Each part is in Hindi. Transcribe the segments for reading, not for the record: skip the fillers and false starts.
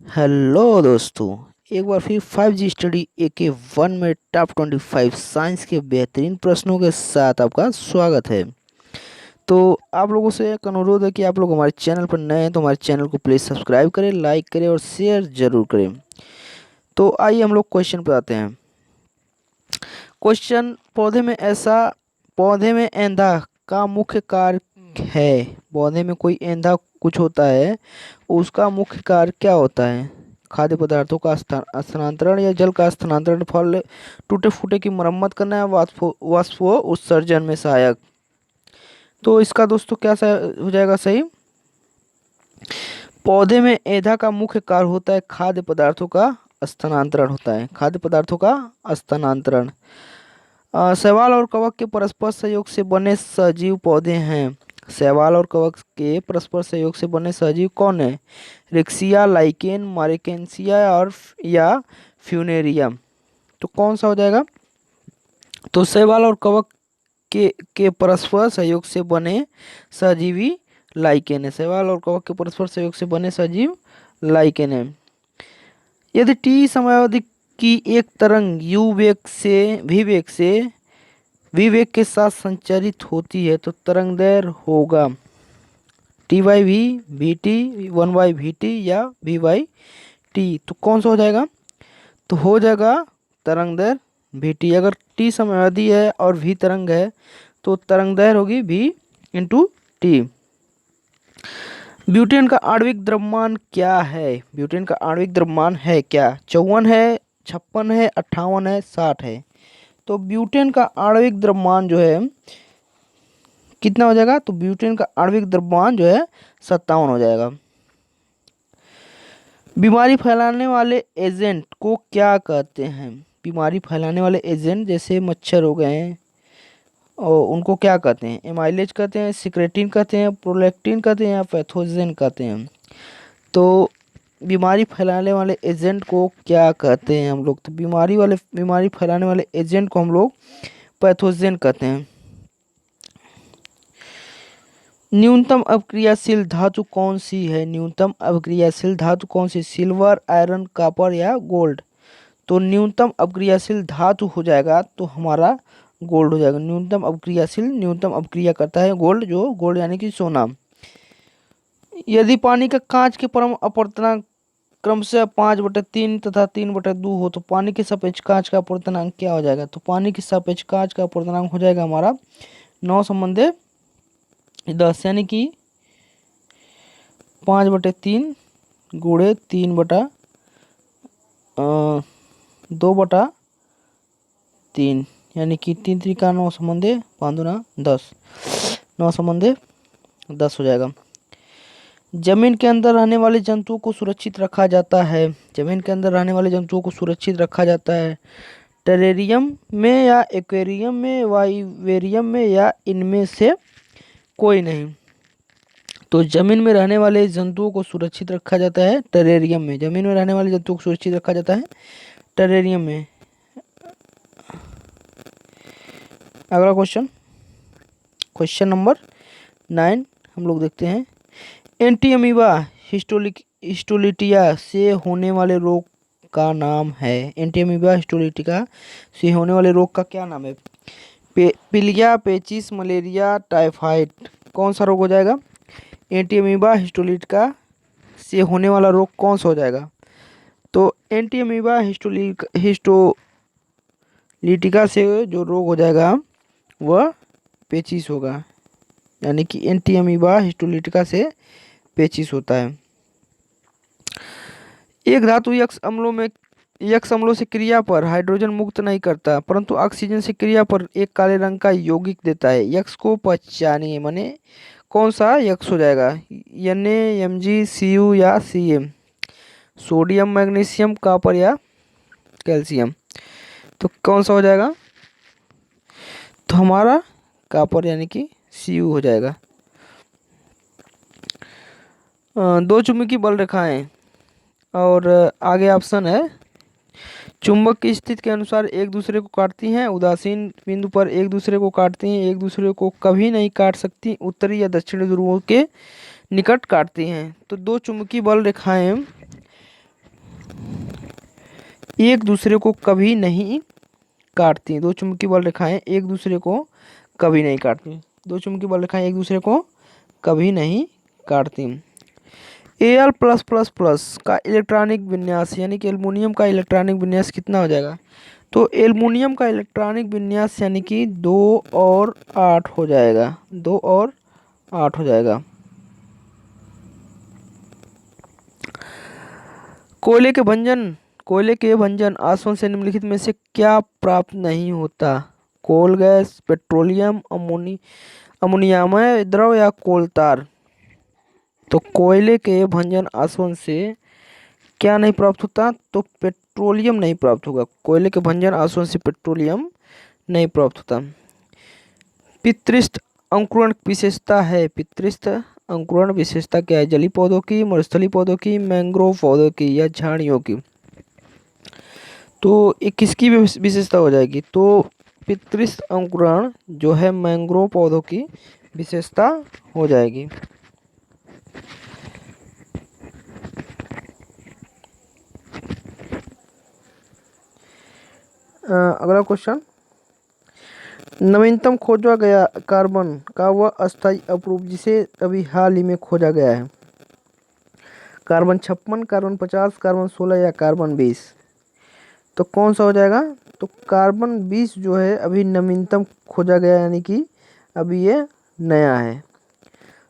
हेलो दोस्तों। एक बार फिर 5G स्टडी AK1 में टॉप 25 साइंस के बेहतरीन प्रश्नों के साथ आपका स्वागत है। तो आप लोगों से एक अनुरोध है कि आप लोग हमारे चैनल पर नए हैं तो हमारे चैनल को प्लीज़ सब्सक्राइब करें, लाइक करें और शेयर जरूर करें। तो आइए हम लोग क्वेश्चन पर आते हैं। क्वेश्चन, पौधे में ऐंधा का मुख्य कार्य है। पौधे में कोई ऐंधा कुछ होता है, उसका मुख्य कार्य क्या होता है? खाद्य पदार्थों का स्थानांतरण या जल का स्थानांतरण, फल टूटे फूटे की मरम्मत करना या वाष्प उत्सर्जन में सहायक। तो इसका दोस्तों क्या हो जाएगा सही? पौधे में ऐंधा का मुख्य कार्य होता है खाद्य पदार्थों का स्थानांतरण होता है, खाद्य पदार्थों का स्थानांतरण। शैवाल और कवक के परस्पर सहयोग से बने सजीव पौधे हैं। शैवाल और कवक के परस्पर सहयोग से बने सजीव कौन है? रिक्सिया, लाइकेन, मारेकेंसिया और या फ्यूनेरिया। तो कौन सा हो जाएगा? तो शैवाल और कवक के परस्पर सहयोग से बने सजीवी लाइकेन है। शैवाल और कवक के परस्पर सहयोग से बने सजीव लाइकेन है। यदि टी समयावधि की एक तरंग यू वेग से वी वेग के साथ संचारित होती है तो तरंग दैर्घ्य होगा T/V, VT, 1/VT या V/T। तो कौन सा हो जाएगा? तो हो जाएगा तरंग दैर्घ्य VT। अगर T समयावधि है और V तरंग है तो तरंग दैर्घ्य होगी V/T। ब्यूटेन का आणविक द्रव्यमान क्या है? ब्यूटेन का आणविक द्रव्यमान है क्या? 54 है, 56 है, 58 है, 60 है। तो ब्यूटेन का आणविक द्रव्यमान जो है कितना हो जाएगा? तो ब्यूटेन का आणविक द्रव्यमान जो है 57 हो जाएगा। बीमारी फैलाने वाले एजेंट को क्या कहते हैं? बीमारी फैलाने वाले एजेंट जैसे मच्छर हो गए हैं और उनको क्या कहते हैं? एमाइलेज कहते हैं, सिक्रेटिन कहते हैं, प्रोलैक्टिन कहते हैं या पैथोजन कहते हैं। तो बीमारी फैलाने वाले एजेंट को क्या कहते हैं हम लोग? तो बीमारी फैलाने वाले एजेंट को हम लोग पैथोजन कहते हैं। न्यूनतम अभिक्रियाशील धातु कौन सी है? न्यूनतम अभिक्रियाशील धातु कौन सी? सिल्वर, आयरन, कॉपर या गोल्ड? तो न्यूनतम अभिक्रियाशील धातु हो जाएगा तो हमारा गोल्ड हो जाएगा। न्यूनतम अभिक्रिया करता है गोल्ड, जो गोल्ड यानी कि सोना। यदि पानी का कांच के परम अपवर्तनांक क्रमशः 5/3 तथा 3/2 हो तो पानी के सापेक्ष कांच का अपवर्तनांक क्या हो जाएगा? तो पानी के सापेक्ष कांच का अपवर्तनांक हो जाएगा हमारा 9/10, यानी कि 5/3 गुणे 3/2/3, यानी कि 3×3 9/5×2 9/10 हो जाएगा। जमीन के अंदर रहने वाले जंतुओं को सुरक्षित रखा जाता है। जमीन के अंदर रहने वाले जंतुओं को सुरक्षित रखा जाता है टेरेरियम में या एक्वेरियम में, वाइवेरियम में या इनमें से कोई नहीं। तो जमीन में रहने वाले जंतुओं को सुरक्षित रखा जाता है टेरेरियम में। जमीन में रहने वाले जंतुओं को सुरक्षित रखा जाता है टेरेरियम में। अगला क्वेश्चन, क्वेश्चन नंबर 9 हम लोग देखते हैं। एंटी अमीबा हिस्टोलिटिया से होने वाले रोग का नाम है। एंटी अमीबा हिस्टोलिटिका से होने वाले रोग का क्या नाम है? पिलिया, पेचिस, मलेरिया, टाइफाइड। कौन सा रोग हो जाएगा? एंटी अमीबा हिस्टोलिटिका से होने वाला रोग कौन सा हो जाएगा? तो एंटी अमीबा हिस्टोलिटिका से जो रोग हो जाएगा वह पेचिस होगा, यानी कि एंटी अमीबा हिस्टोलिटिका से पेचिस होता है। एक धातु यक्ष अम्लों से क्रिया पर हाइड्रोजन मुक्त नहीं करता परंतु ऑक्सीजन से क्रिया पर एक काले रंग का यौगिक देता है। यक्ष को पहचानिए, माने कौन सा यक्ष हो जाएगा? Na, Mg, Cu या Cm? सोडियम, मैग्नीशियम, कॉपर या कैल्शियम? तो कौन सा हो जाएगा? तो हमारा कॉपर यानी कि Cu हो जाएगा। दो चुंबकीय बल रेखाएं और आगे ऑप्शन है चुंबक की स्थिति के अनुसार एक दूसरे को काटती हैं, उदासीन बिंदु पर एक दूसरे को काटती हैं, एक दूसरे को कभी नहीं काट सकती, उत्तरी या दक्षिणी ध्रुवों के निकट काटती हैं। तो दो चुंबकीय बल रेखाएं एक दूसरे को कभी नहीं काटती। दो चुंबकीय बल रेखाएं एक दूसरे को कभी नहीं काटती। दो चुंबकीय बल रेखाएं एक दूसरे को कभी नहीं काटती। Al+++ का इलेक्ट्रॉनिक विन्यास यानी कि एल्युमिनियम का इलेक्ट्रॉनिक विन्यास कितना हो जाएगा? तो एल्युमिनियम का इलेक्ट्रॉनिक विन्यास यानी कि 2 और 8 हो जाएगा। 2 और 8 हो जाएगा। कोयले के भंजन आसवन से निम्नलिखित में से क्या प्राप्त नहीं होता? कोल गैस, पेट्रोलियम, अमोनियामय द्रव या कोल तार। तो कोयले के भंजन आसवन से क्या नहीं प्राप्त होता? तो पेट्रोलियम नहीं प्राप्त होगा। कोयले के भंजन आसवन से पेट्रोलियम नहीं प्राप्त होता। पितृस्थ अंकुरण विशेषता है। पितृस्थ अंकुरण विशेषता क्या है? जलीय पौधों की, मरुस्थलीय पौधों की, मैंग्रोव पौधों की या झाड़ियों की। तो ये किसकी विशेषता हो जाएगी? तो पितृस्थ अंकुरण जो है मैंग्रोव पौधों की विशेषता हो जाएगी। अगला क्वेश्चन, नवीनतम खोजा गया कार्बन का वह अस्थायी अपरूप जिसे अभी हाल ही में खोजा गया है। कार्बन 56, कार्बन 50, कार्बन 16 या कार्बन 20। तो कौन सा हो जाएगा? तो कार्बन 20 जो है अभी नवीनतम खोजा गया यानी कि अभी ये नया है।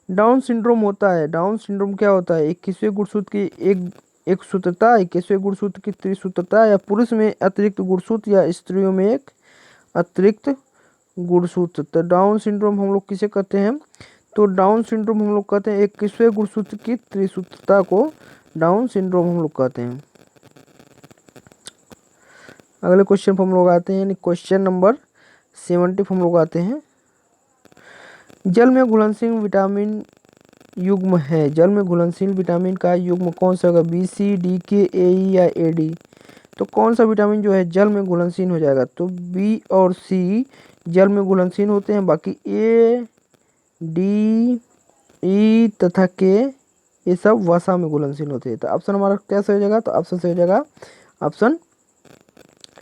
डाउन सिंड्रोम होता है। डाउन सिंड्रोम क्या होता है? 21वें गुणसूत्र की एक सूत्रता, 21वें गुणसूत्र की त्रिसूत्रता या पुरुष में अतिरिक्त गुणसूत्र या स्त्रियों में एक अतिरिक्त गुणसूत्र। तो डाउन सिंड्रोम हम लोग किसे कहते हैं? तो डाउन सिंड्रोम हम लोग कहते हैं 21वें गुणसूत्र की त्रिसूत्रता को डाउन सिंड्रोम हम लोग कहते हैं। अगले क्वेश्चन पर हम लोग आते हैं, यानी क्वेश्चन नंबर 70 हम लोग आते हैं। जल में घुलनशील विटामिन युग्म है। जल में घुलनशील विटामिन का युग्म कौन सा होगा? बी, सी, डी, के, ए, या ए, डी। तो कौन सा विटामिन जो है जल में घुलनशील हो जाएगा? तो बी और सी जल में घुलनशील होते हैं। बाकी ए, डी, ई तथा के ये सब वसा में घुलनशील होते हैं। तो ऑप्शन हमारा क्या सही हो जाएगा? तो ऑप्शन सही हो जाएगा ऑप्शन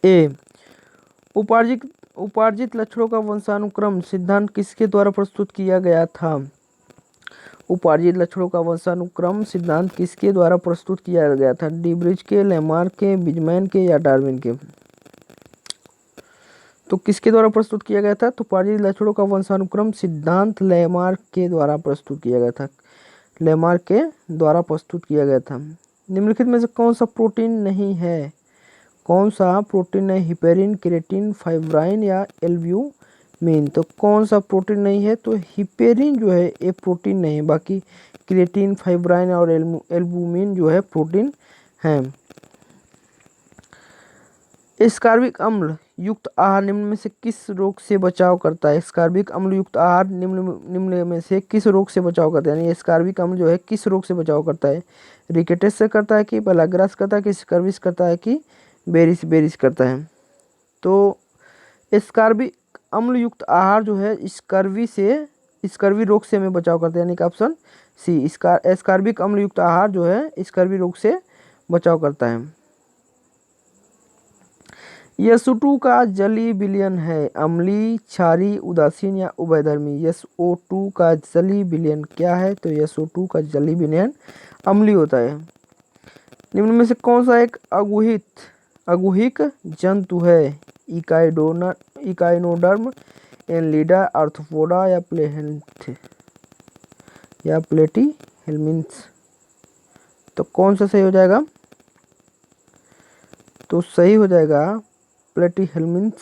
ए। उपार्जित लक्षणों का वंशानुक्रम सिद्धांत किसके द्वारा प्रस्तुत किया गया था? उपार्जित लक्षणों का वंशानुक्रम सिद्धांत किसके द्वारा प्रस्तुत किया गया था? डीब्रिज के, लेमार्क के, बिजमैन के या डार्विन के। तो किसके द्वारा प्रस्तुत किया गया था? तो उपार्जित लक्षणों का वंशानुक्रम सिद्धांत लेमार्क के द्वारा प्रस्तुत किया गया था। लेमार्क के द्वारा प्रस्तुत किया गया था। निम्नलिखित में से कौन सा प्रोटीन नहीं है? कौन सा प्रोटीन है? हिपेरिन, केरेटिन, फाइब्राइन या एल्ब्यूमिन। तो कौन सा प्रोटीन नहीं है? तो हिपेरिन जो है ये प्रोटीन नहीं है। बाकी केरेटिन, फाइब्राइन और एल्ब्यूमिन जो है प्रोटीन हैं। एस्कॉर्बिक अम्ल युक्त आहार निम्न में से किस रोग से बचाव करता है? एस्कॉर्बिक अम्ल युक्त आहार निम्न में से किस रोग से बचाव करता है? यानी एस्कॉर्बिक अम्ल जो है किस रोग से बचाव करता है? रिकेटस से करता है कि पेलाग्रास करता है कि स्कर्विस करता है कि बेरिस करता है? तो एस्कॉर्बिक अम्ल युक्त आहार जो है स्कर्वी रोग से हमें बचाव करता है, यानी कि ऑप्शन सी। एस्कॉर्बिक अम्ल युक्त आहार जो है स्कर्वी रोग से बचाव करता है। SO2 का जलीय विलयन है। अम्लीय, क्षारीय, उदासीन या उभयधर्मी। SO2 का जलीय विलयन क्या है? तो SO2 का जलीय विलयन अम्लीय होता है। निम्न में से कौन सा एक अगुहिक जंतु है? इकाइनोडर्म, एनलिडा, आर्थ्रोपोडा या प्लेटीहेल्मिन्थ। तो कौन सा सही हो जाएगा? तो सही हो जाएगा प्लेटीहेल्मिन्थ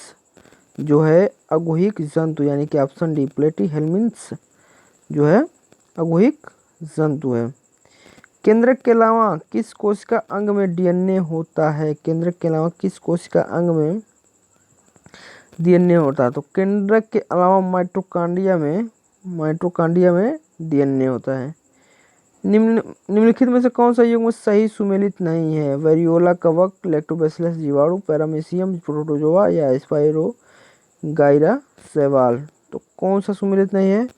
जो है अगुहिक जंतु, यानी कि ऑप्शन डी प्लेटीहेल्मिन्थ जो है अगुहिक जंतु है। केंद्रक के अलावा किस कोशिका अंग में डीएनए होता है? केंद्रक के अलावा किस कोशिका अंग में डीएनए होता है? तो केंद्रक के अलावा माइटोकॉन्ड्रिया में डीएनए होता है। निम्नलिखित में से कौन सा युग्म सही सुमेलित नहीं है? वेरियोला कवक, लैक्टोबैसिलस जीवाणु, पैरामीशियम प्रोटोजोआ या स्पाइरोगाइरा शैवाल। तो कौन सा सुमेलित नहीं है?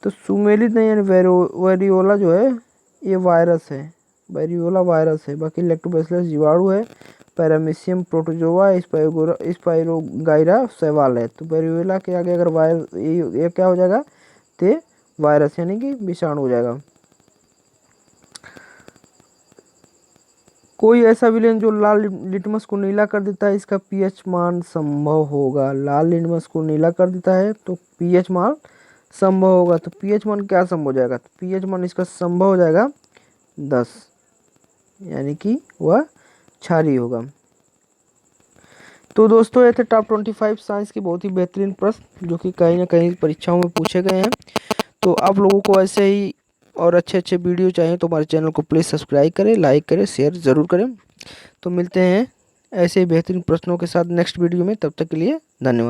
तो सुमेलित नहीं है वेरियोला जो है ये वायरस है, वेरियोला वायरस है। बाकी लैक्टोबैसिलस जीवाणु है, पैरामीशियम प्रोटोजोआ, स्पाइरोगाइरा शैवाल है। तो वेरियोला के आगे अगर वायरस, ये क्या हो जाएगा, ते वायरस यानी कि विषाणु हो जाएगा। कोई ऐसा विलेन जो लाल लिटमस को नीला कर देता है, इसका पीएच मान संभव होगा। लाल लिटमस को नीला कर देता है तो पीएच मान संभव होगा। तो पीएच मान क्या संभव हो जाएगा, तो पीएच मान इसका संभव हो जाएगा 10, यानी कि वह क्षारीय होगा। तो दोस्तों ये थे टॉप 25 साइंस के बहुत ही बेहतरीन प्रश्न जो कि कहीं ना कहीं परीक्षाओं में पूछे गए हैं। तो आप लोगों को ऐसे ही और अच्छे अच्छे वीडियो चाहिए तो हमारे चैनल को प्लीज़ सब्सक्राइब करें, लाइक करें, शेयर ज़रूर करें। तो मिलते हैं ऐसे ही बेहतरीन प्रश्नों के साथ नेक्स्ट वीडियो में, तब तक के लिए धन्यवाद।